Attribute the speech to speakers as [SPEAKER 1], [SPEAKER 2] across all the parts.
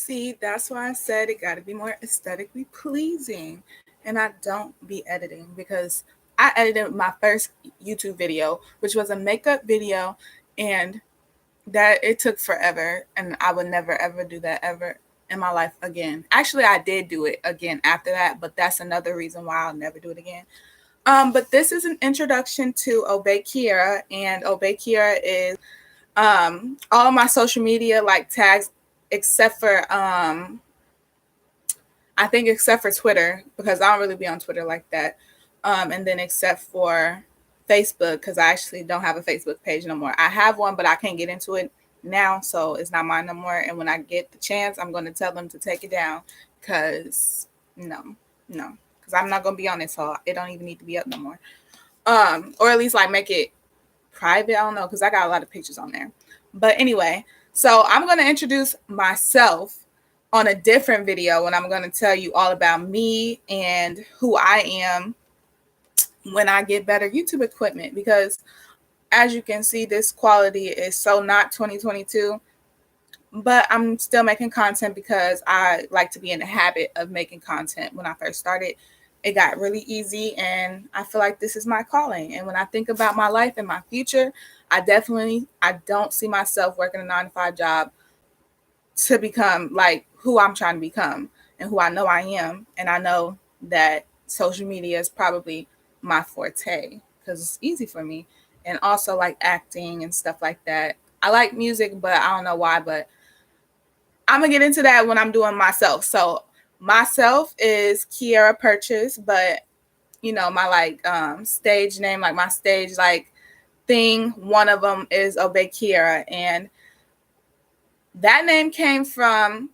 [SPEAKER 1] See, that's why I said it got to be more aesthetically pleasing. And I don't be editing because I edited my first YouTube video, which was a makeup video, and that it took forever. And I would never, ever do that ever in my life again. Actually, I did do it again after that, but that's another reason why I'll never do it again. But this is an introduction to ObeyKeirra, and ObeyKeirra is all of my social media like tags except for I think except for Twitter, because I don't really be on Twitter like that. And then except for Facebook, because I actually don't have a Facebook page no more. I have one, but I can't get into it now, so it's not mine no more. And when I get the chance, I'm going to tell them to take it down, because no, because I'm not going to be on it, so it don't even need to be up no more. Or at least like make it private. I don't know, because I got a lot of pictures on there. But anyway, so I'm going to introduce myself on a different video, and I'm going to tell you all about me and who I am when I get better YouTube equipment, because as you can see, this quality is so not 2022, but I'm still making content because I like to be in the habit of making content. When I first started, it got really easy, and I feel like this is my calling. And when I think about my life and my future, I don't see myself working a 9-to-5 job to become like who I'm trying to become and who I know I am. And I know that social media is probably my forte because it's easy for me. And also like acting and stuff like that. I like music, but I don't know why, but I'm gonna get into that when I'm doing myself. So myself is Keirra Purches, but you know, my like stage name, like my stage like thing, one of them is ObeyKeirra, and that name came from,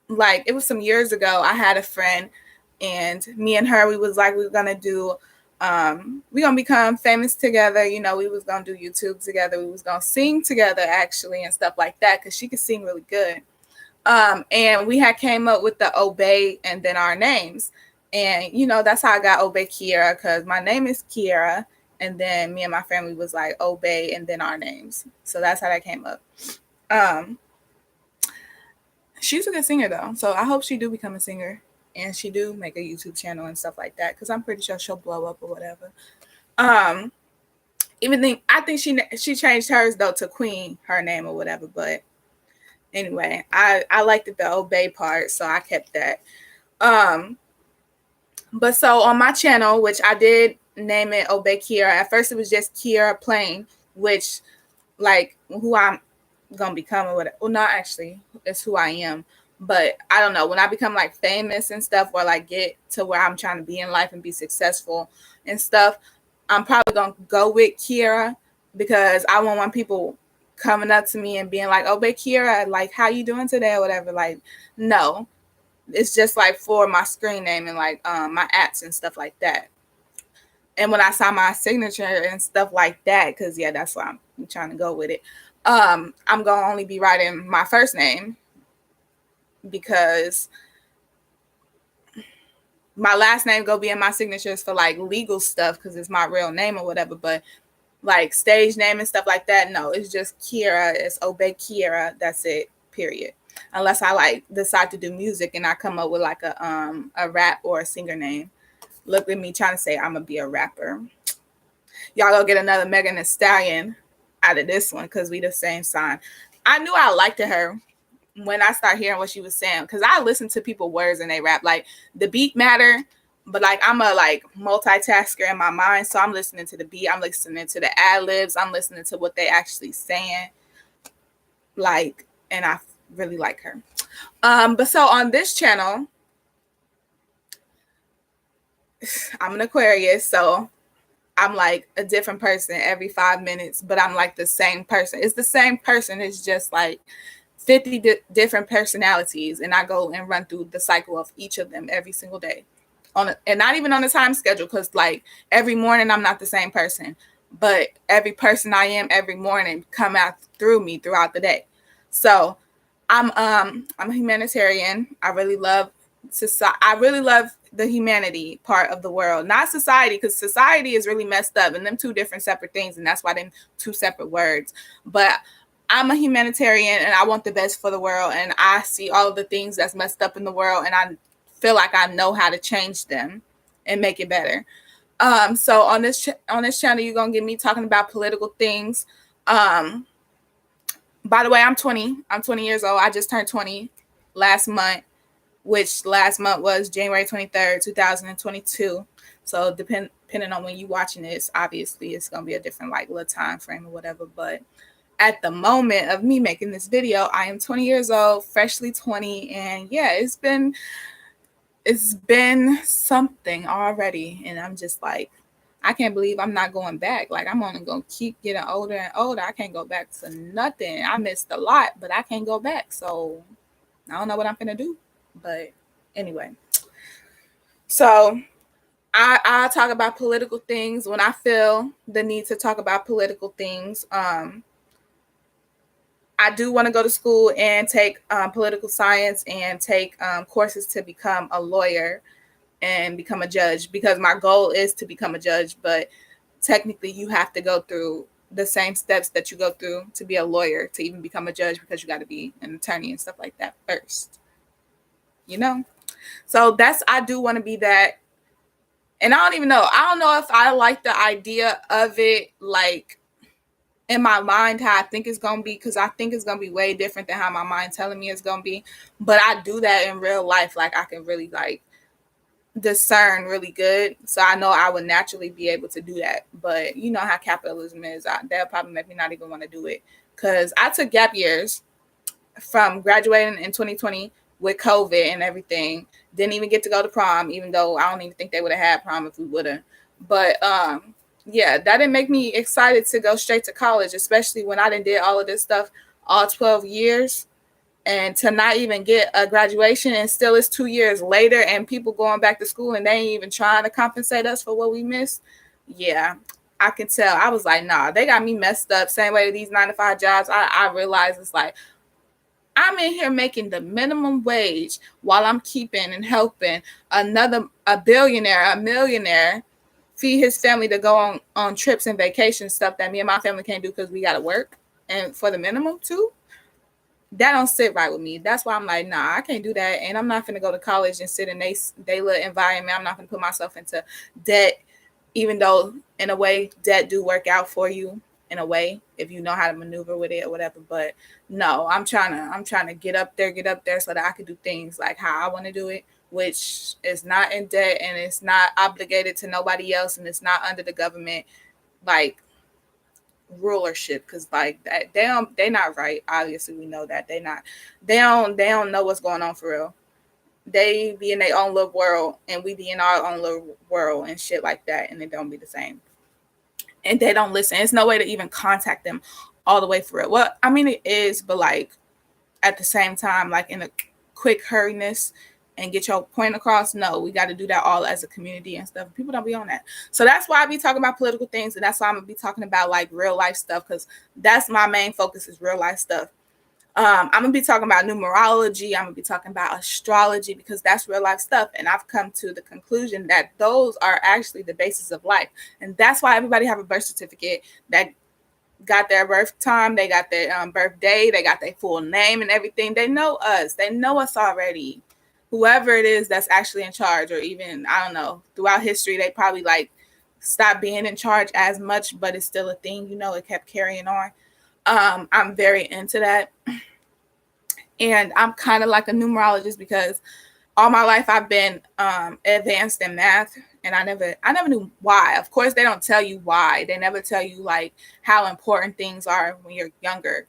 [SPEAKER 1] like, it was some years ago. I had a friend, and me and her, we was like, we were gonna do we gonna become famous together. You know, we was gonna do YouTube together, we was gonna sing together actually and stuff like that, because she could sing really good. And we had came up with the Obey and then our names. And, you know, that's how I got ObeyKeirra, because my name is Keirra. And then me and my family was like Obey and then our names. So that's how that came up. She's a good singer, though. So I hope she do become a singer. And she do make a YouTube channel and stuff like that, because I'm pretty sure she'll blow up or whatever. I think she changed hers, though, to Queen, her name or whatever. But anyway, I liked the Obey part, so I kept that. But so on my channel, which I did name it ObeyKeirra, at first it was just Keirra plain, which like who I'm gonna become or whatever. Well, not actually, it's who I am. But I don't know, when I become like famous and stuff, or like get to where I'm trying to be in life and be successful and stuff, I'm probably gonna go with Keirra, because I won't want people coming up to me and being like, ObeyKeirra, like, how you doing today or whatever. Like, no, it's just like for my screen name and like my apps and stuff like that. And when I saw my signature and stuff like that, because yeah, that's why I'm trying to go with it. I'm gonna only be writing my first name, because my last name go be in my signatures for like legal stuff, because it's my real name or whatever. But like stage name and stuff like that, no, it's just Keirra. It's ObeyKeirra. That's it, period. Unless I like decide to do music and I come up with like a rap or a singer name. Look at me trying to say I'm gonna be a rapper. Y'all gonna get another Megan Thee Stallion out of this one, because we the same sign. I knew I liked her when I started hearing what she was saying, because I listen to people words and they rap. Like the beat matter, but like I'm a like multitasker in my mind, so I'm listening to the beat, I'm listening to the ad libs, I'm listening to what they actually saying. Like, and I really like her. But so on this channel, I'm an Aquarius, so I'm like a different person every 5 minutes, but I'm like the same person. It's the same person. It's just like 50 different personalities, and I go and run through the cycle of each of them every single day, and not even on a time schedule, because like every morning I'm not the same person, but every person I am every morning come out through me throughout the day. So I'm a humanitarian. I really love society. I really love the humanity part of the world, not society, because society is really messed up, and them two different separate things, and that's why them two separate words. But I'm a humanitarian and I want the best for the world, and I see all of the things that's messed up in the world, and I feel like I know how to change them and make it better. So on this channel, you're gonna get me talking about political things. By the way, I'm 20. I'm 20 years old. I just turned 20 last month, which last month was January 23rd, 2022. So depending on when you're watching this, obviously it's gonna be a different like little time frame or whatever. But at the moment of me making this video, I am 20 years old, freshly 20, and yeah, it's been something already, and I'm just like, I can't believe I'm not going back. Like, I'm only gonna keep getting older and older. I can't go back to nothing. I missed a lot, but I can't go back. So I don't know what I'm gonna do. But anyway, so I talk about political things when I feel the need to talk about political things. I do want to go to school and take political science and take courses to become a lawyer and become a judge, because my goal is to become a judge. But technically, you have to go through the same steps that you go through to be a lawyer to even become a judge, because you got to be an attorney and stuff like that first, you know? So I do want to be that. And I don't know if I like the idea of it, like, in my mind, how I think it's going to be, because I think it's going to be way different than how my mind telling me it's going to be. But I do that in real life. Like, I can really, like, discern really good. So I know I would naturally be able to do that. But you know how capitalism is. That'll probably make me not even want to do it. Because I took gap years from graduating in 2020 with COVID and everything. Didn't even get to go to prom, even though I don't even think they would have had prom if we would have. But, yeah, that didn't make me excited to go straight to college, especially when I did all of this stuff all 12 years, and to not even get a graduation, and still it's 2 years later and people going back to school and they ain't even trying to compensate us for what we missed. Yeah, I can tell. I was like, nah, they got me messed up. Same way with these 9-to-5 jobs. I realized it's like, I'm in here making the minimum wage while I'm keeping and helping a billionaire, a millionaire, feed his family to go on trips and vacation stuff that me and my family can't do because we got to work, and for the minimum too. That don't sit right with me. That's why I'm like, nah, I can't do that. And I'm not going to go to college and sit in they little environment. I'm not going to put myself into debt, even though in a way debt do work out for you in a way if you know how to maneuver with it or whatever. But no, I'm trying to get up there so that I can do things like how I want to do it, which is not in debt and it's not obligated to nobody else, and it's not under the government like rulership, because like that they not right. Obviously we know that they don't know what's going on for real. They be in their own little world and we be in our own little world and shit like that, and it don't be the same, and they don't listen. It's no way to even contact them all the way for real. Well, I mean it is, but like at the same time, like in a quick hurriness and get your point across. No, we got to do that all as a community and stuff. People don't be on that. So that's why I be talking about political things, and that's why I'm gonna be talking about like real life stuff, because that's my main focus is real life stuff. I'm gonna be talking about numerology. I'm gonna be talking about astrology, because that's real life stuff, and I've come to the conclusion that those are actually the basis of life, and that's why everybody have a birth certificate that got their birth time, they got their birthday, they got their full name and everything. They know us already. Whoever it is that's actually in charge, or even, I don't know, throughout history, they probably like stopped being in charge as much, but it's still a thing, it kept carrying on. I'm very into that. And I'm kind of like a numerologist, because all my life I've been advanced in math, and I never knew why. Of course, they don't tell you why. They never tell you like how important things are when you're younger.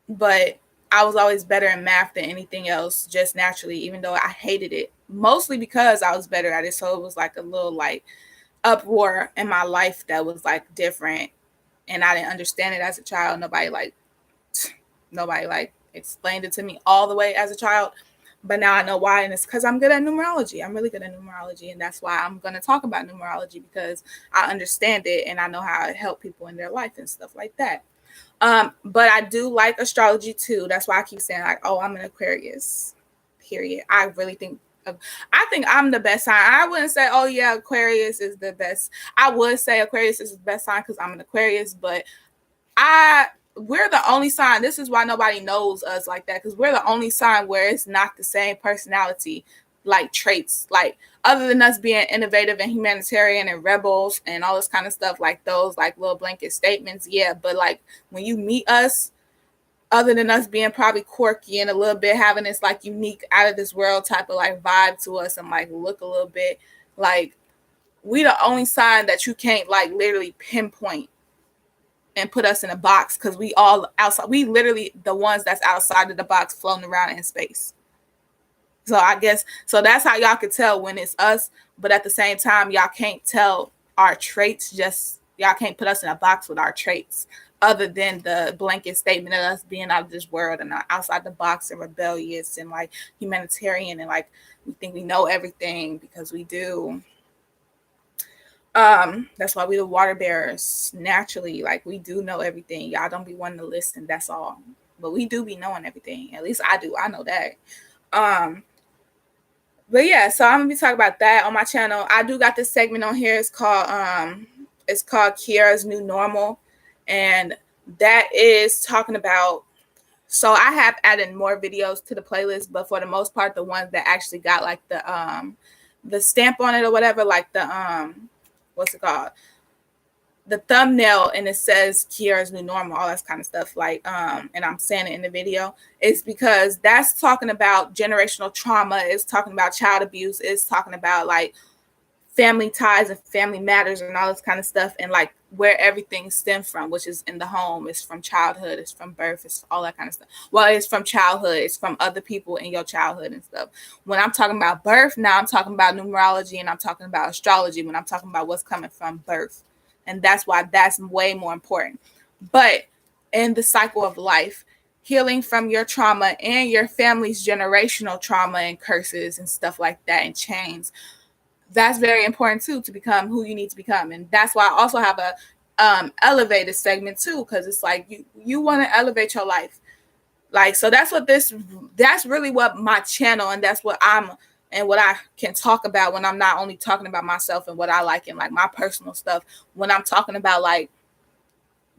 [SPEAKER 1] But I was always better in math than anything else, just naturally, even though I hated it, mostly because I was better at it. So it was like a little like uproar in my life that was like different, and I didn't understand it as a child. Nobody like explained it to me all the way as a child, but now I know why, and it's because I'm good at numerology. I'm really good at numerology, and that's why I'm going to talk about numerology, because I understand it and I know how it helps people in their life and stuff like that. But I do like astrology too. That's why I keep saying like, oh, I'm an Aquarius, period. I think I'm the best sign. I wouldn't say, oh yeah, Aquarius is the best. I would say Aquarius is the best sign because I'm an Aquarius, but we're the only sign. This is why nobody knows us like that, because we're the only sign where it's not the same personality, like traits, like other than us being innovative and humanitarian and rebels and all this kind of stuff, like those like little blanket statements. Yeah, but like when you meet us, other than us being probably quirky and a little bit having this like unique out of this world type of like vibe to us and like look a little bit like, we the only sign that you can't like literally pinpoint and put us in a box, because we all outside. We literally the ones that's outside of the box floating around in space. So I guess so that's how y'all could tell when it's us, but at the same time y'all can't tell our traits. Just y'all can't put us in a box with our traits, other than the blanket statement of us being out of this world and outside the box and rebellious and like humanitarian and like we think we know everything, because we do. That's why we the water bearers naturally. Like we do know everything. Y'all don't be wanting to listen. That's all. But we do be knowing everything. At least I do. I know that. But yeah, so I'm gonna be talking about that on my channel. I do got this segment on here. It's called Keirra's New Normal, and that is talking about. So I have added more videos to the playlist, but for the most part, the ones that actually got like the stamp on it or whatever, like the what's it called? The thumbnail, and it says Keirra's New Normal, all that kind of stuff. Like, and I'm saying it in the video, is because that's talking about generational trauma. It's talking about child abuse. It's talking about like family ties and family matters and all this kind of stuff, and like where everything stems from, which is in the home. It's from childhood. It's from birth. It's all that kind of stuff. Well, it's from childhood. It's from other people in your childhood and stuff. When I'm talking about birth, now I'm talking about numerology and I'm talking about astrology when I'm talking about what's coming from birth. And that's why that's way more important. But in the cycle of life, healing from your trauma and your family's generational trauma and curses and stuff like that and chains, that's very important too, to become who you need to become. And that's why I also have a elevated segment too, because it's like you want to elevate your life. Like, so that's really what my channel, and that's what and what I can talk about when I'm not only talking about myself and what I like and like my personal stuff, when I'm talking about like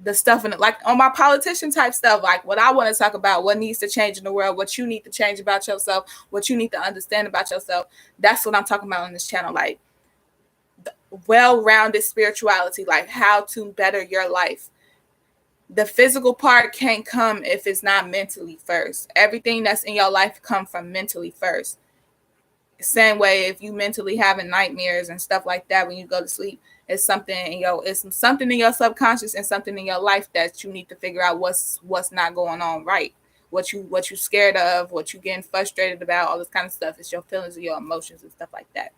[SPEAKER 1] the stuff in it, like on my politician type stuff, like what I want to talk about, what needs to change in the world, what you need to change about yourself, what you need to understand about yourself. That's what I'm talking about on this channel. Like well-rounded spirituality, like how to better your life. The physical part can't come if it's not mentally first. Everything that's in your life come from mentally first. Same way, if you mentally having nightmares and stuff like that when you go to sleep, it's something in your subconscious and something in your life that you need to figure out what's not going on right. What you scared of, what you getting frustrated about, all this kind of stuff. It's your feelings and your emotions and stuff like that.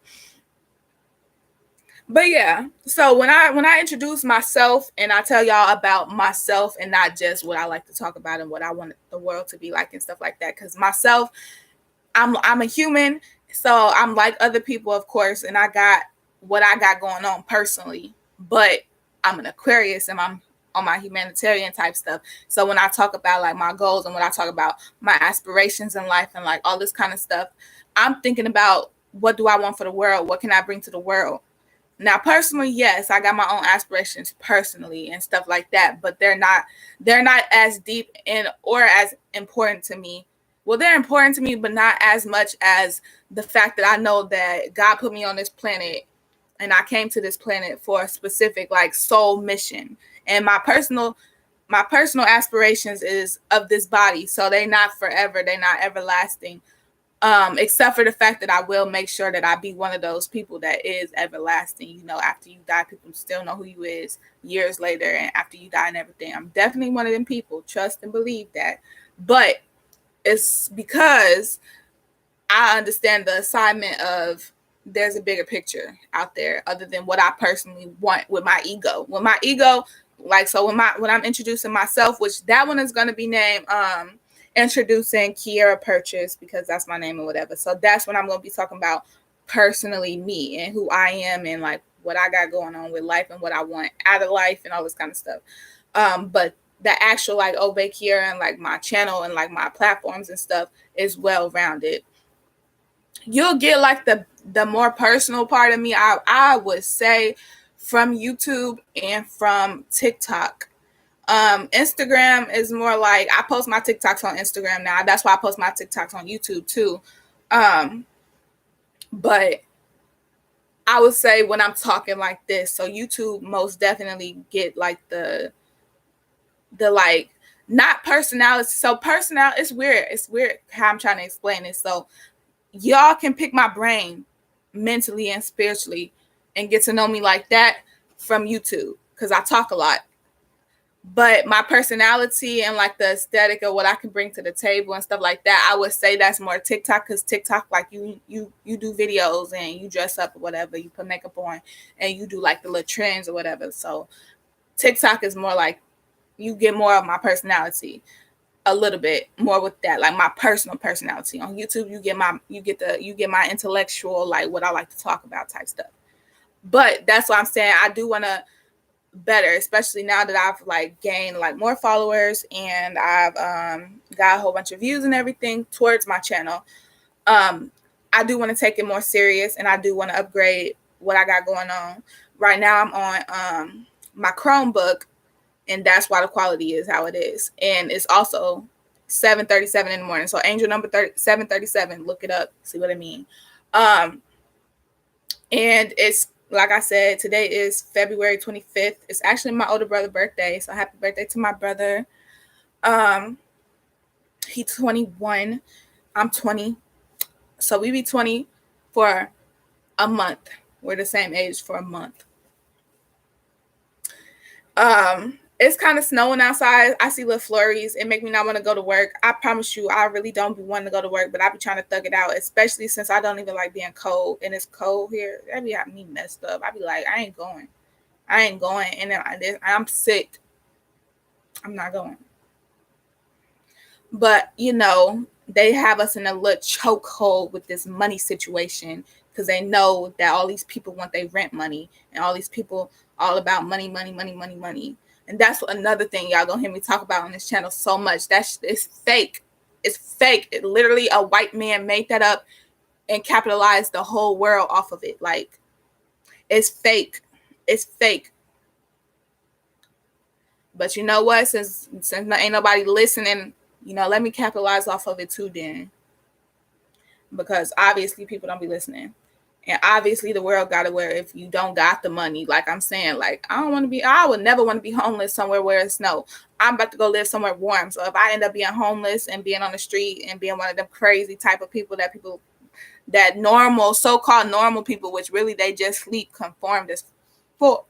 [SPEAKER 1] But yeah, so when I introduce myself and I tell y'all about myself and not just what I like to talk about and what I want the world to be like and stuff like that, because myself, I'm a human. So I'm like other people, of course, and I got what I got going on personally, but I'm an Aquarius and I'm on my humanitarian type stuff. So when I talk about like my goals and when I talk about my aspirations in life and like all this kind of stuff, I'm thinking about what do I want for the world? What can I bring to the world? Now, personally, yes, I got my own aspirations personally and stuff like that, but they're not as deep or as important to me. Well, they're important to me, but not as much as the fact that I know that God put me on this planet and I came to this planet for a specific like soul mission. And my personal aspirations is of this body. So they're not forever. They're not everlasting. Except for the fact that I will make sure that I be one of those people that is everlasting. You know, after you die, people still know who you is years later and after you die and everything. I'm definitely one of them people. Trust and believe that. But it's because I understand the assignment of there's a bigger picture out there other than what I personally want with my ego. With my ego, like, so when I'm introducing myself, which that one is going to be named introducing Keirra Purches, because that's my name or whatever. So that's when I'm going to be talking about personally me and who I am and like what I got going on with life and what I want out of life and all this kind of stuff. But the actual like ObeyKeirra and like my channel and like my platforms and stuff is well-rounded. You'll get like the more personal part of me, I would say, from YouTube and from TikTok. Instagram is more like I post my TikToks on Instagram now. That's why I post my TikToks on YouTube too. But I would say when I'm talking like this, so YouTube most definitely get like the like not personality. So it's weird. It's weird how I'm trying to explain it. So y'all can pick my brain mentally and spiritually and get to know me like that from YouTube because I talk a lot. But my personality and like the aesthetic of what I can bring to the table and stuff like that, I would say that's more TikTok, because TikTok, like you do videos and you dress up or whatever, you put makeup on and you do like the little trends or whatever. So TikTok is more like you get more of my personality, a little bit more with that, like my personal personality. On YouTube, you get my intellectual, like what I like to talk about type stuff. But that's what I'm saying. I do want to better, especially now that I've like gained like more followers and I've got a whole bunch of views and everything towards my channel. I do want to take it more serious, and I do want to upgrade what I got going on. Right now I'm on my Chromebook, and that's why the quality is how it is. And it's also 7:37 in the morning. So angel number 737, look it up, see what I mean. And it's like I said, today is February 25th. It's actually my older brother's birthday. So happy birthday to my brother. He's 21. I'm 20. So we be 20 for a month. We're the same age for a month. It's kind of snowing outside. I see little flurries. It make me not want to go to work. I promise you, I really don't be wanting to go to work, but I be trying to thug it out, especially since I don't even like being cold, and it's cold here. That be having me messed up. I be like, I ain't going. And then I'm sick. I'm not going. But, you know, they have us in a little chokehold with this money situation because they know that all these people want their rent money, and all these people all about money. And that's another thing y'all gonna hear me talk about on this channel so much. It's fake. It's fake. It literally, a white man made that up and capitalized the whole world off of it. Like, it's fake. It's fake. But you know what? Since ain't nobody listening, you know, let me capitalize off of it too then. Because obviously people don't be listening. And obviously the world got aware if you don't got the money. Like I'm saying, like I would never want to be homeless somewhere where it's snow. I'm about to go live somewhere warm. So if I end up being homeless and being on the street and being one of them crazy type of people that normal, so-called normal people, which really they just sleep conformed as fuck.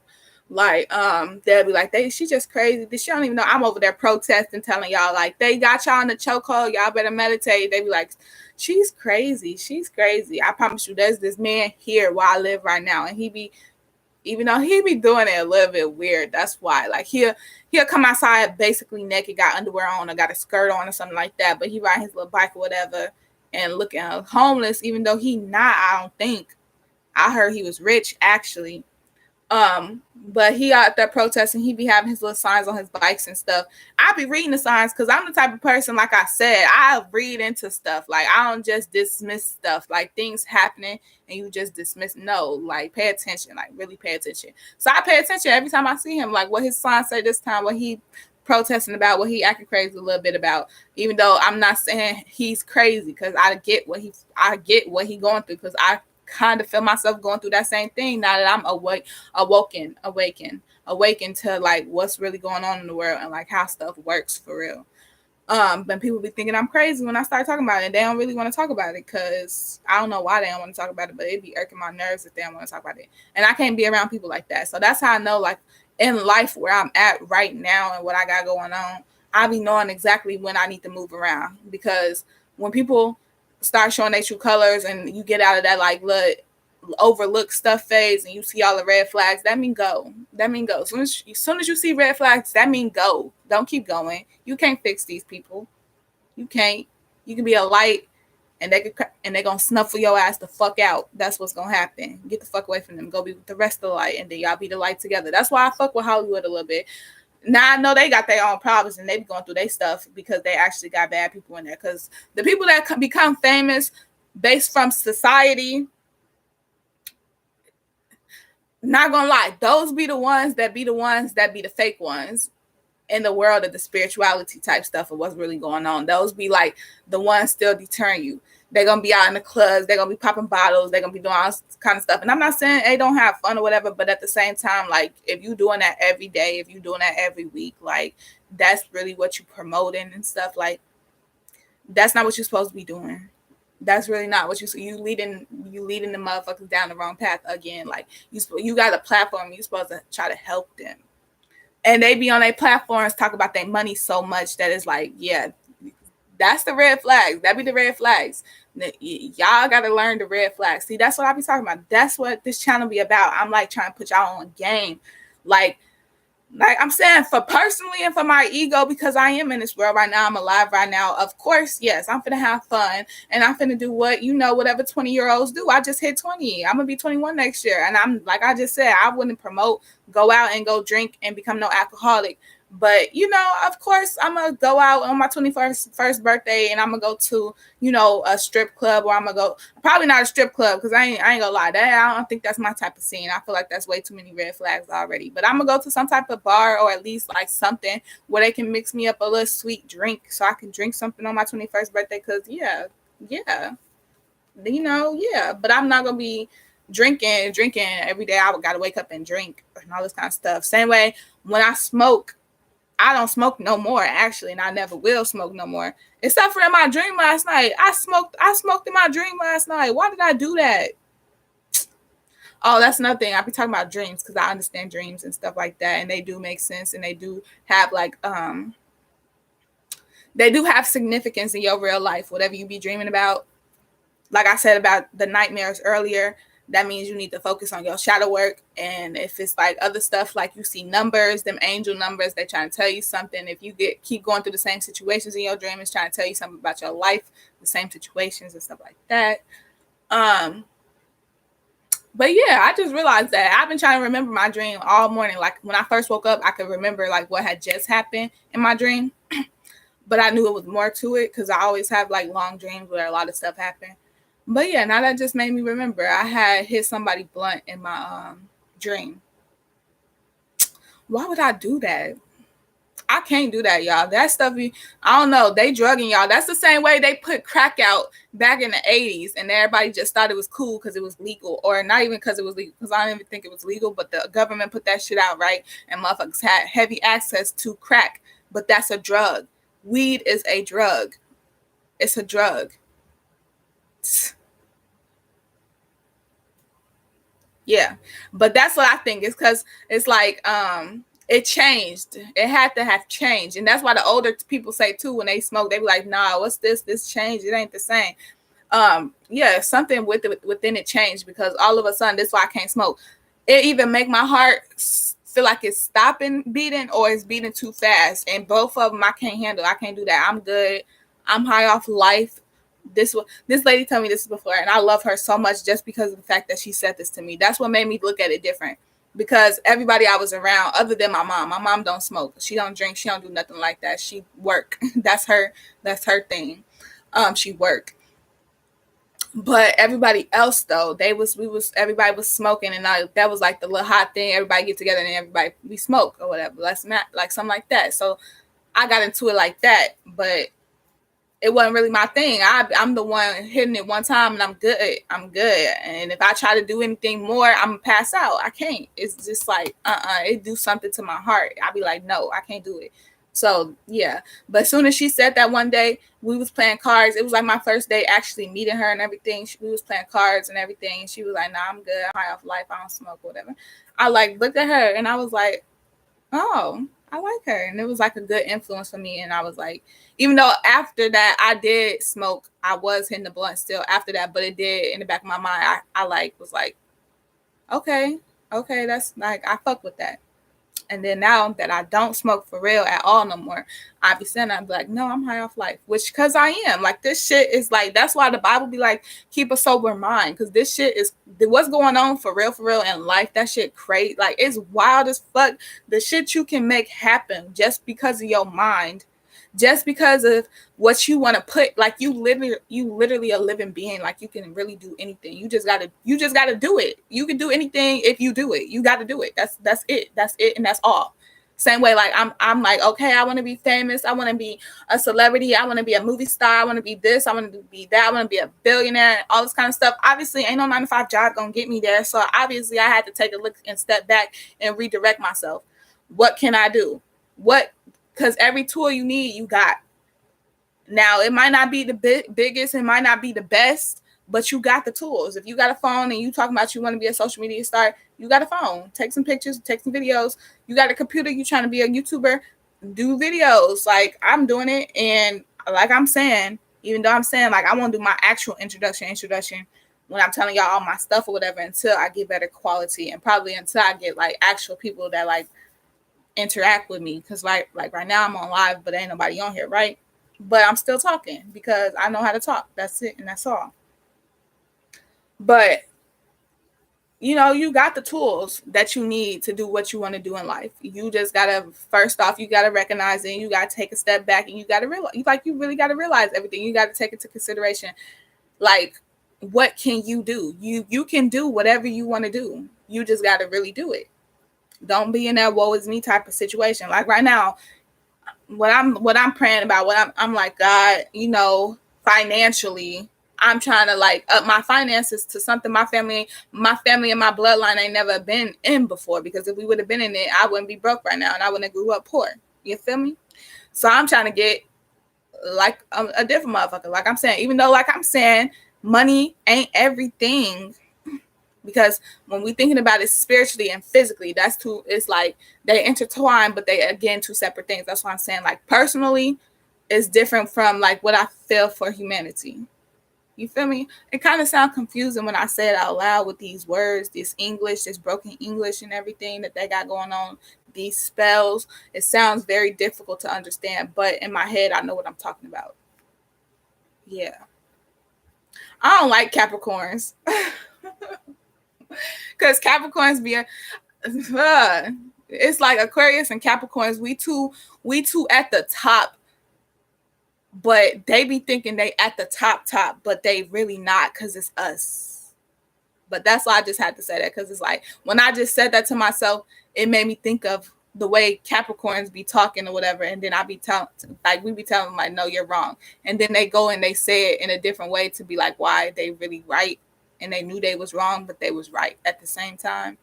[SPEAKER 1] Like, they'll be like, she just crazy. She don't even know I'm over there protesting, telling y'all like they got y'all in the chokehold. Y'all better meditate. They be like, she's crazy. She's crazy. I promise you, there's this man here where I live right now, and even though he be doing it a little bit weird. That's why, like he'll come outside basically naked, got underwear on or got a skirt on or something like that. But he ride his little bike or whatever and looking homeless, even though he not. I don't think. I heard he was rich actually. But he out there protesting, he be having his little signs on his bikes and stuff. I be reading the signs because I'm the type of person, like I said, I read into stuff. Like I don't just dismiss stuff, like things happening and you just dismiss. No, like pay attention, like really pay attention. So I pay attention every time I see him, like what his signs say this time, what he protesting about, what he acting crazy a little bit about, even though I'm not saying he's crazy, because I get what he going through, because I kind of feel myself going through that same thing now that I'm awakened to like what's really going on in the world and like how stuff works for real. But people be thinking I'm crazy when I start talking about it, and they don't really want to talk about it because I don't know why they don't want to talk about it, but it be irking my nerves if they don't want to talk about it. And I can't be around people like that. So that's how I know, like in life where I'm at right now and what I got going on, I be knowing exactly when I need to move around, because when people start showing their true colors and you get out of that like look overlook stuff phase and you see all the red flags, that mean go. As soon as you see red flags, that mean go. Don't keep going. You can't fix these people. You can't. You can be a light and they gonna snuffle your ass the fuck out. That's what's gonna happen. Get the fuck away from them. Go be with the rest of the light, and then y'all be the light together. That's why I fuck with Hollywood a little bit. Now I know they got their own problems and they be going through their stuff because they actually got bad people in there. Because the people that become famous based from society, not gonna lie, those be the ones that be the fake ones. in the world of the spirituality type stuff of what's really going on. Those be like the ones still deterring you. They're going to be out in the clubs. They're going to be popping bottles. They're going to be doing all this kind of stuff. And I'm not saying they don't have fun or whatever, but at the same time, like, if you're doing that every day, if you're doing that every week, like, that's really what you're promoting and stuff. Like, that's not what you're supposed to be doing. That's really not what you leading the motherfuckers down the wrong path again. Like, you got a platform. You're supposed to try to help them. And they be on their platforms talk about their money so much that it's like, yeah, that's the red flags. That be the red flags. Y'all got to learn the red flags. See, that's what I be talking about. That's what this channel be about. I'm like trying to put y'all on game. Like I'm saying, for personally and for my ego, because I am in this world right now. I'm alive right now. Of course, yes, I'm finna have fun. And I'm finna do whatever 20-year-olds do. I just hit 20. I'm gonna be 21 next year. And I'm, like I just said, I wouldn't promote go out and go drink and become no alcoholic. But, of course, I'm going to go out on my 21st birthday and I'm going to go to, a strip club, or I'm going to go, probably not a strip club, because I ain't going to lie. I don't think that's my type of scene. I feel like that's way too many red flags already. But I'm going to go to some type of bar, or at least like something where they can mix me up a little sweet drink so I can drink something on my 21st birthday. Because, yeah. But I'm not going to be drinking every day. I got to wake up and drink and all this kind of stuff. Same way when I smoke. I don't smoke no more, actually, and I never will smoke no more. Except for in my dream last night. I smoked in my dream last night. Why did I do that? Oh, that's another thing. I be talking about dreams because I understand dreams and stuff like that, and they do make sense, and they do have they do have significance in your real life, whatever you be dreaming about. Like I said about the nightmares earlier, that means you need to focus on your shadow work. And if it's like other stuff, like you see numbers, them angel numbers, they're trying to tell you something. If you keep going through the same situations in your dream, it's trying to tell you something about your life, the same situations and stuff like that. But yeah, I just realized that I've been trying to remember my dream all morning. Like when I first woke up, I could remember like what had just happened in my dream, but I knew it was more to it because I always have like long dreams where a lot of stuff happened. But yeah, now that just made me remember I had hit somebody blunt in my dream. Why would I do that? I can't do that, y'all. That stuff, I don't know. They drugging y'all. That's the same way they put crack out back in the 80s and everybody just thought it was cool because it was legal, or not even because it was legal, because I don't even think it was legal, but the government put that shit out, right? And motherfuckers had heavy access to crack, but that's a drug. Weed is a drug. It's a drug. Yeah, but that's what I think. It's because it's like it changed. It had to have changed, and that's why the older people say too when they smoke, they be like, "Nah, what's this? This changed. It ain't the same." Yeah, something within it changed because all of a sudden, this is why I can't smoke. It even make my heart feel like it's stopping beating or it's beating too fast, and both of them I can't handle. I can't do that. I'm good. I'm high off life. This lady told me this before, and I love her so much just because of the fact that she said this to me. That's what made me look at it different, because everybody I was around, other than my mom don't smoke, she don't drink, she don't do nothing like that. She work. That's her thing. She work. But everybody else though, everybody was smoking, and that was like the little hot thing. Everybody get together and we smoke or whatever. Let's not like something like that. So I got into it like that, but it wasn't really my thing. I'm the one hitting it one time and I'm good. And if I try to do anything more, I'm gonna pass out. I can't. It's just like, it do something to my heart. I'll be like, no, I can't do it. So yeah. But as soon as she said that one day, we was playing cards. It was like my first day actually meeting her and everything. We was playing cards and everything. And she was like, nah, I'm good. I'm high off life. I don't smoke, whatever. I like looked at her and I was like, oh, I like her. And it was like a good influence for me. And I was like, even though after that I did smoke, I was hitting the blunt still after that, but it did in the back of my mind, I like was like, okay, that's like, I fuck with that. And then now that I don't smoke for real at all no more, I be saying, I'm like, no, I'm high off life, which because I am. Like, this shit is like, that's why the Bible be like, keep a sober mind, because this shit is what's going on for real in life. That shit crazy. Like, it's wild as fuck. The shit you can make happen just because of your mind, just because of what you want to put. Like, you literally a living being. Like, you can really do anything. You just gotta do it. You can do anything if you do it. You got to do it. That's it, and that's all. Same way, like I'm like, okay, I want to be famous. I want to be a celebrity. I want to be a movie star. I want to be this. I want to be that. I want to be a billionaire. All this kind of stuff. Obviously, ain't no 9-to-5 job gonna get me there. So obviously, I had to take a look and step back and redirect myself. What can I do? What? Because every tool you need, you got. Now, it might not be the biggest. It might not be the best, but you got the tools. If you got a phone and you talking about you want to be a social media star, you got a phone. Take some pictures, take some videos. You got a computer, you trying to be a YouTuber, do videos. Like, I'm doing it. And like I'm saying, even though I'm saying, like, I want to do my actual introduction when I'm telling y'all all my stuff or whatever, until I get better quality, and probably until I get like actual people that like interact with me. Because like right now I'm on live, but ain't nobody on here, right? But I'm still talking because I know how to talk. That's it, and that's all. But you know, you got the tools that you need to do what you want to do in life. You just gotta, first off, you gotta recognize it. And you gotta take a step back, and you gotta realize, you really gotta realize everything. You gotta take into consideration, like, what can you do? You can do whatever you want to do. You just gotta really do it. Don't be in that woe is me type of situation. Like right now, what I'm praying about, I'm like, God, you know, financially, I'm trying to like up my finances to something my family and my bloodline ain't never been in before. Because if we would have been in it, I wouldn't be broke right now, and I wouldn't have grew up poor. You feel me? So I'm trying to get like a different motherfucker. Like I'm saying, even though like I'm saying, money ain't everything. Because when we thinking about it spiritually and physically, that's two, it's like they intertwine, but they, again, two separate things. That's why I'm saying, like, personally, it's different from like what I feel for humanity. You feel me? It kind of sounds confusing when I say it out loud with these words, this English, this broken English and everything that they got going on, these spells. It sounds very difficult to understand, but in my head, I know what I'm talking about. Yeah. I don't like Capricorns. Because Capricorns be it's like Aquarius and Capricorns, we two at the top, but they be thinking they at the top, but they really not, because it's us. But that's why I just had to say that, because it's like when I just said that to myself, it made me think of the way Capricorns be talking or whatever, and then I be telling, like, we be telling them like, no, you're wrong, and then they go and they say it in a different way to be like, why they really right. And they knew they was wrong, but they was right at the same time.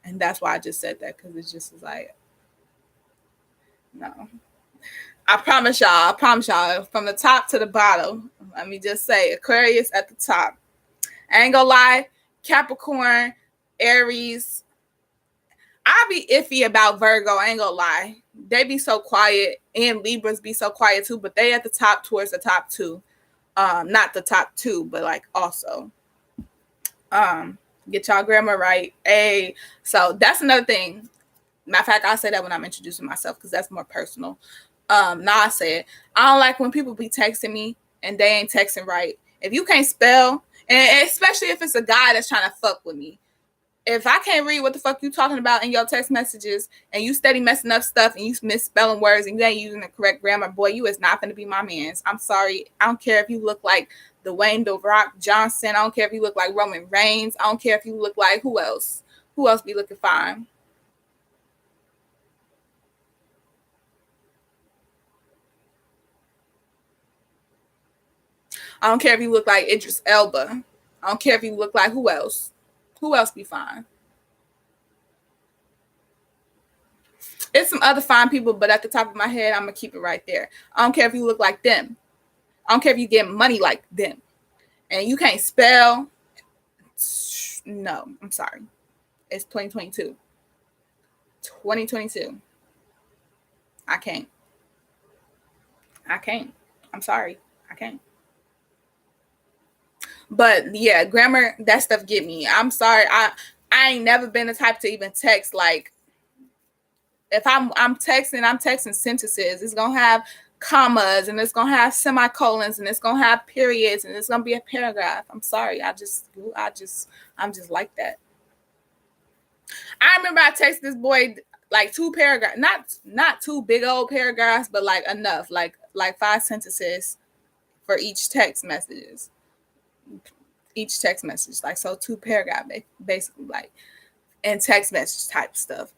[SPEAKER 1] And that's why I just said that, because it's just like, no. I promise y'all, from the top to the bottom, let me just say, Aquarius at the top. I ain't gonna lie, Capricorn, Aries, I be iffy about Virgo, I ain't gonna lie. They be so quiet, and Libras be so quiet too, but they at the top towards the top two. Not the top two, but like also get y'all grammar right. So that's another thing. Matter of fact, I'll say that when I'm introducing myself, because that's more personal. I say it. I don't like when people be texting me and they ain't texting right. If you can't spell, and especially if it's a guy that's trying to fuck with me, if I can't read what the fuck you talking about in your text messages, and you steady messing up stuff, and you misspelling words, and you ain't using the correct grammar, boy, you is not going to be my mans. I'm sorry. I don't care if you look like Dwayne The Rock Johnson. I don't care if you look like Roman Reigns. I don't care if you look like who else. Who else be looking fine? I don't care if you look like Idris Elba. I don't care if you look like who else. Who else be fine? It's some other fine people, but at the top of my head, I'm going to keep it right there. I don't care if you look like them. I don't care if you get money like them. And you can't spell. No, I'm sorry. It's 2022. 2022. I can't. I'm sorry. I can't. But yeah, grammar, that stuff get me. I'm sorry. I ain't never been the type to even text. Like, if I'm texting sentences. It's gonna have commas, and it's gonna have semicolons, and it's gonna have periods, and it's gonna be a paragraph. I'm sorry. I'm just like that. I remember I texted this boy like 2 paragraphs, not 2 big old paragraphs, but like enough, like 5 sentences for each text messages. Like, so 2 paragraphs, basically, like, and text message type stuff.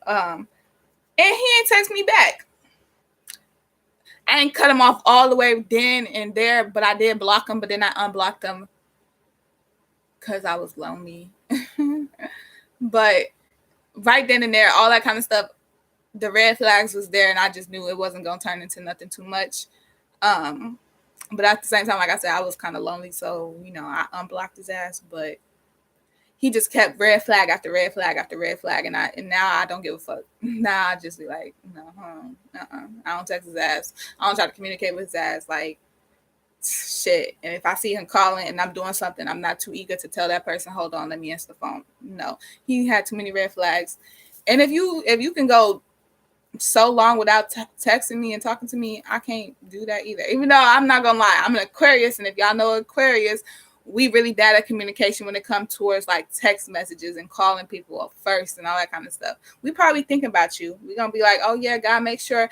[SPEAKER 1] And he ain't text me back. I ain't cut him off all the way then and there, but I did block him, but then I unblocked him because I was lonely. But right then and there, all that kind of stuff, the red flags was there, and I just knew it wasn't going to turn into nothing too much. But at the same time, like I said, I was kind of lonely, so, I unblocked his ass, but he just kept red flag after red flag after red flag, and now I don't give a fuck. Now I just be like, no, I don't text his ass. I don't try to communicate with his ass, like, shit. And if I see him calling and I'm doing something, I'm not too eager to tell that person, hold on, let me answer the phone. No, he had too many red flags. And if you can go so long without texting me and talking to me, I can't do that either. Even though I'm not gonna lie, I'm an Aquarius, and if y'all know Aquarius, we really bad at communication when it comes towards like text messages and calling people up first and all that kind of stuff. We probably think about you. We're gonna be like, oh yeah, God, make sure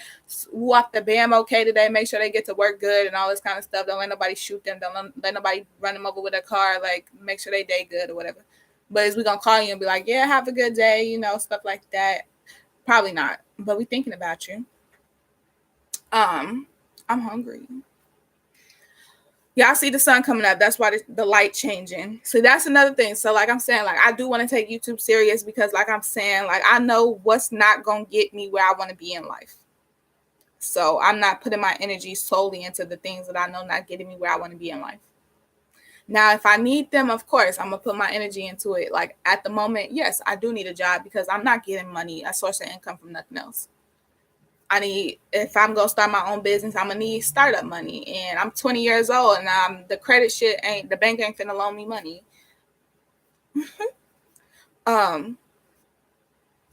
[SPEAKER 1] walk the bam okay today, make sure they get to work good and all this kind of stuff. Don't let nobody shoot them, don't let nobody run them over with a car, like make sure they day good or whatever. But is we gonna call you and be like, yeah, have a good day, stuff like that? Probably not. But we thinking about you. I'm hungry. Y'all see the sun coming up. That's why the light changing. So that's another thing. So like I'm saying, like I do want to take YouTube serious because like I'm saying, like I know what's not going to get me where I want to be in life. So I'm not putting my energy solely into the things that I know not getting me where I want to be in life. Now, if I need them, of course, I'm going to put my energy into it. Like at the moment, yes, I do need a job because I'm not getting money, a source of income from nothing else. If I'm going to start my own business, I'm going to need startup money. And I'm 20 years old and the credit shit the bank ain't finna loan me money. And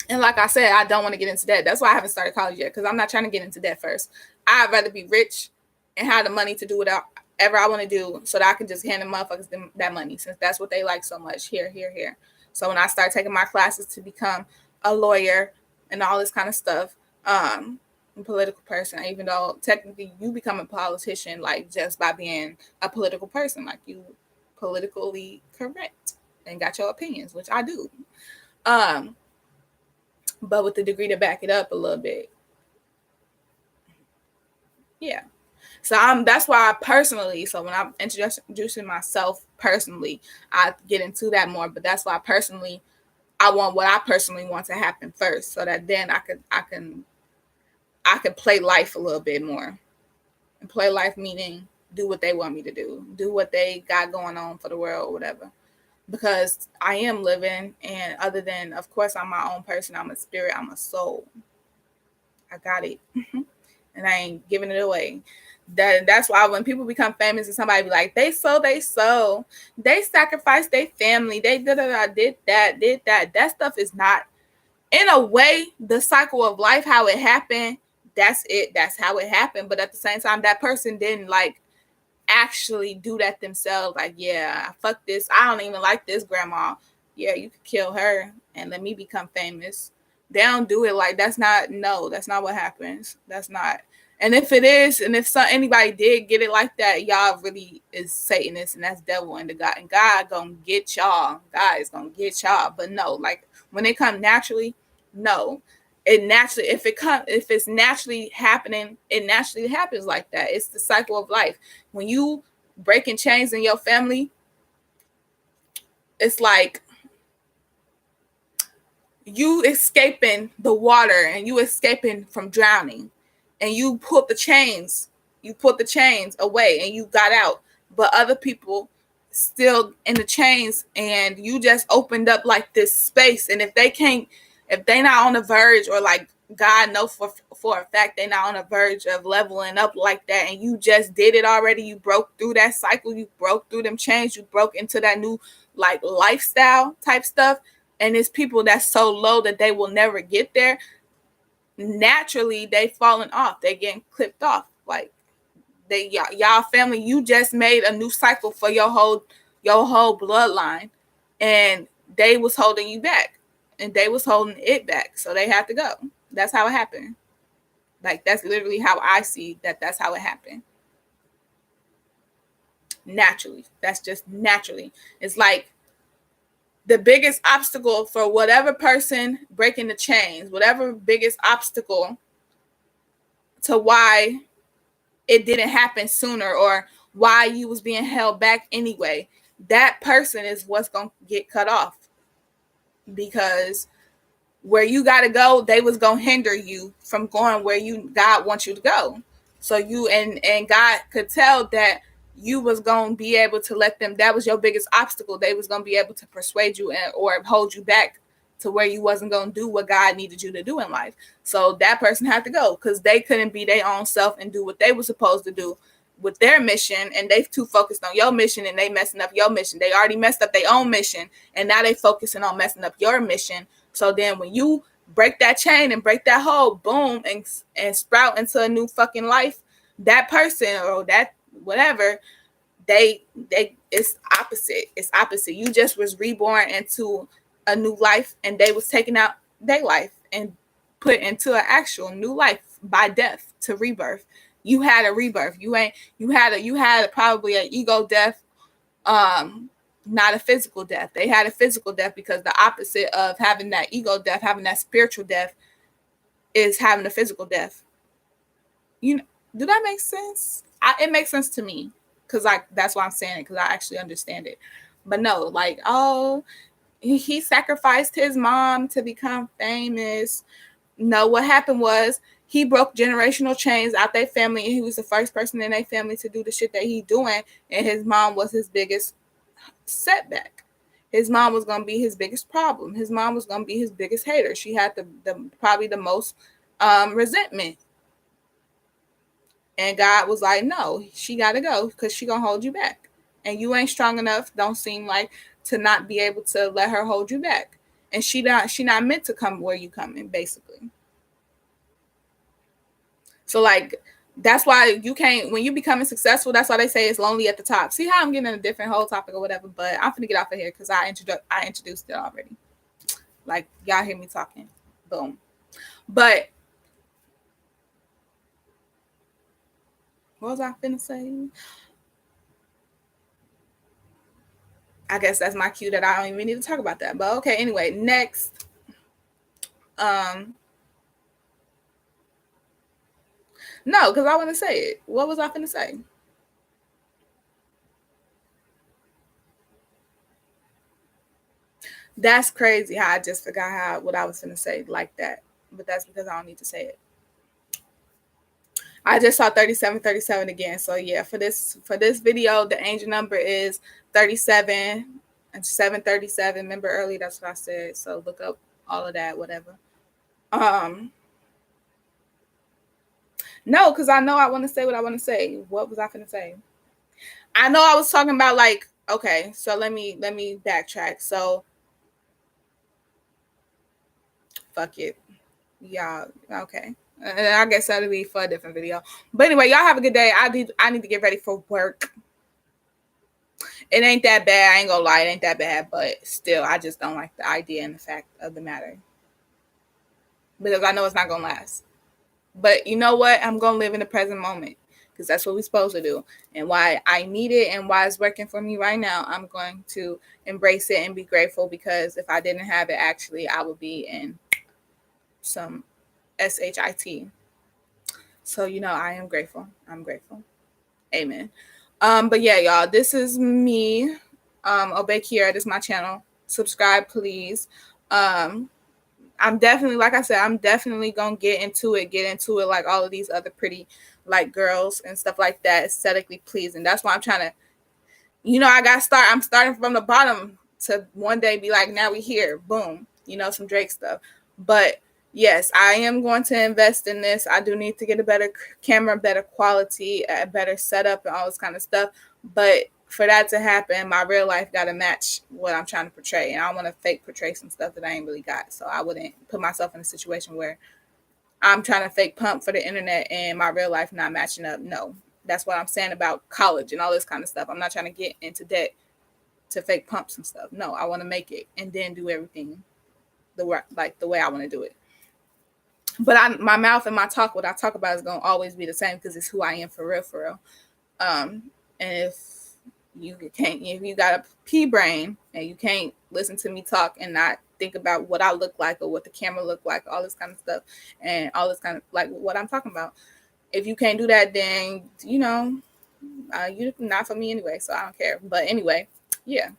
[SPEAKER 1] like I said, I don't want to get into debt. That's why I haven't started college yet, because I'm not trying to get into debt first. I'd rather be rich and have the money to do whatever I want to do so that I can just hand the motherfuckers that money, since that's what they like so much. Here. So when I start taking my classes to become a lawyer and all this kind of stuff, a political person, even though technically you become a politician like just by being a political person, like you politically correct and got your opinions, which I do. But with the degree to back it up a little bit. Yeah. So that's why I personally, so when I'm introducing myself personally, I get into that more. But that's why I want what I personally want to happen first, so that then I can play life a little bit more. And play life meaning do what they want me to do what they got going on for the world or whatever. Because I am living, and other than, of course, I'm my own person, I'm a spirit, I'm a soul. I got it. And I ain't giving it away. That's why when people become famous and somebody be like, they sacrificed their family, they did that. That stuff is not, in a way, the cycle of life, how it happened. That's it. That's how it happened. But at the same time, that person didn't like actually do that themselves. Like, yeah, fuck this. I don't even like this grandma. Yeah, you could kill her and let me become famous. They don't do it like that's not what happens. That's not. And if it is, and if anybody did get it like that, y'all really is Satanist, and that's devil and the God. And God gonna get y'all. God is gonna get y'all. But no, like when they come naturally, no. It naturally, if it's naturally happening, it naturally happens like that. It's the cycle of life. When you breaking chains in your family, it's like you escaping the water and you escaping from drowning, and you put the chains away and you got out, but other people still in the chains, and you just opened up like this space. And if they not on the verge, or like God know for a fact they not on the verge of leveling up like that, and you just did it already, you broke through that cycle, you broke through them chains, you broke into that new like lifestyle type stuff, and it's people that's so low that they will never get there. Naturally, they falling off, they getting clipped off. Like y'all family, you just made a new cycle for your whole bloodline, and they was holding you back, and they was holding it back, so they had to go. That's how it happened. Like that's literally how I see that. That's how it happened. Naturally. That's just naturally. It's like the biggest obstacle for whatever person breaking the chains, whatever biggest obstacle to why it didn't happen sooner or why you was being held back anyway, that person is what's going to get cut off, because where you got to go, they was going to hinder you from going where God wants you to go. So you and God could tell that you was going to be able to let them, that was your biggest obstacle. They was going to be able to persuade you or hold you back to where you wasn't going to do what God needed you to do in life. So that person had to go because they couldn't be their own self and do what they were supposed to do with their mission, and they too focused on your mission and they messing up your mission. They already messed up their own mission and now they focusing on messing up your mission. So then when you break that chain and break that hold, boom, and sprout into a new fucking life, that person or that whatever, they it's opposite. It's opposite. You just was reborn into a new life, and they was taking out their life and put into an actual new life by death to rebirth. You had a rebirth. You had probably an ego death, not a physical death. They had a physical death because the opposite of having that ego death, having that spiritual death, is having a physical death. You know, do that make sense? It makes sense to me because that's why I'm saying it, because I actually understand it. But no, like, oh, he sacrificed his mom to become famous. No, what happened was he broke generational chains out their family, and he was the first person in their family to do the shit that he doing, and his mom was his biggest setback. His mom was going to be his biggest problem. His mom was going to be his biggest hater. She had the probably the most resentment. And God was like, no, she got to go because she going to hold you back. And you ain't strong enough, don't seem like, to not be able to let her hold you back. And she not meant to come where you coming, basically. So, like, that's why you can't, when you becoming successful, that's why they say it's lonely at the top. See how I'm getting a different whole topic or whatever, but I'm finna get off of here because I introduced it already. Like, y'all hear me talking. Boom. But what was I finna say? I guess that's my cue that I don't even need to talk about that. But okay, anyway, next. No, because I want to say it. What was I finna say? That's crazy how I just forgot what I was finna say like that. But that's because I don't need to say it. I just saw 3737 again. So yeah, for this video, the angel number is 37 and 737. Remember early, that's what I said. So look up all of that, whatever. No, because I know I want to say what I want to say. What was I finna say? I know I was talking about, like, okay, so let me backtrack. So fuck it. Yeah, okay. And I guess that'll be for a different video. But anyway, y'all have a good day. I need to get ready for work. It ain't that bad. I ain't gonna lie, it ain't that bad. But still, I just don't like the idea and the fact of the matter. Because I know it's not gonna last. But you know what? I'm gonna live in the present moment. Because that's what we're supposed to do. And why I need it and why it's working for me right now, I'm going to embrace it and be grateful. Because if I didn't have it, actually, I would be in some SHIT. So, I am grateful. I'm grateful. Amen. But yeah, y'all, this is me. ObeyKeirra. This is my channel. Subscribe, please. I'm definitely, like I said, I'm definitely gonna get into it like all of these other pretty, like, girls and stuff like that, aesthetically pleasing. That's why I'm trying to, I'm starting from the bottom to one day be like, now we here, boom, some Drake stuff. But yes, I am going to invest in this. I do need to get a better camera, better quality, a better setup, and all this kind of stuff. But for that to happen, my real life got to match what I'm trying to portray. And I want to fake portray some stuff that I ain't really got. So I wouldn't put myself in a situation where I'm trying to fake pump for the internet and my real life not matching up. No, that's what I'm saying about college and all this kind of stuff. I'm not trying to get into debt to fake pump some stuff. No, I want to make it and then do everything the way I want to do it. But my mouth and my talk, what I talk about is going to always be the same because it's who I am for real, for real. And if You can't, if you got a pea brain and you can't listen to me talk and not think about what I look like or what the camera look like, all this kind of stuff, and all this kind of like what I'm talking about. If you can't do that, then you're not for me anyway. So I don't care. But anyway, yeah.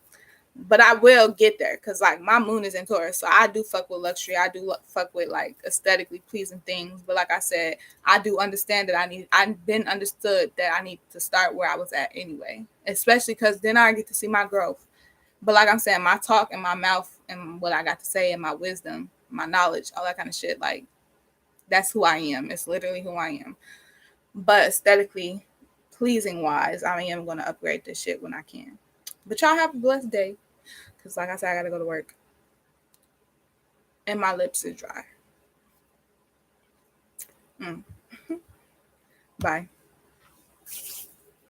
[SPEAKER 1] But I will get there because like my moon is in Taurus, so I do fuck with luxury. I do fuck with like aesthetically pleasing things. But like I said, I do understand that I've been understood that I need to start where I was at anyway, especially because then I get to see my growth. But like I'm saying, my talk and my mouth and what I got to say and my wisdom, my knowledge, all that kind of shit, like that's who I am. It's literally who I am. But aesthetically pleasing wise, I am going to upgrade this shit when I can. But y'all have a blessed day. Because like I said, I got to go to work. And my lips is dry. Bye.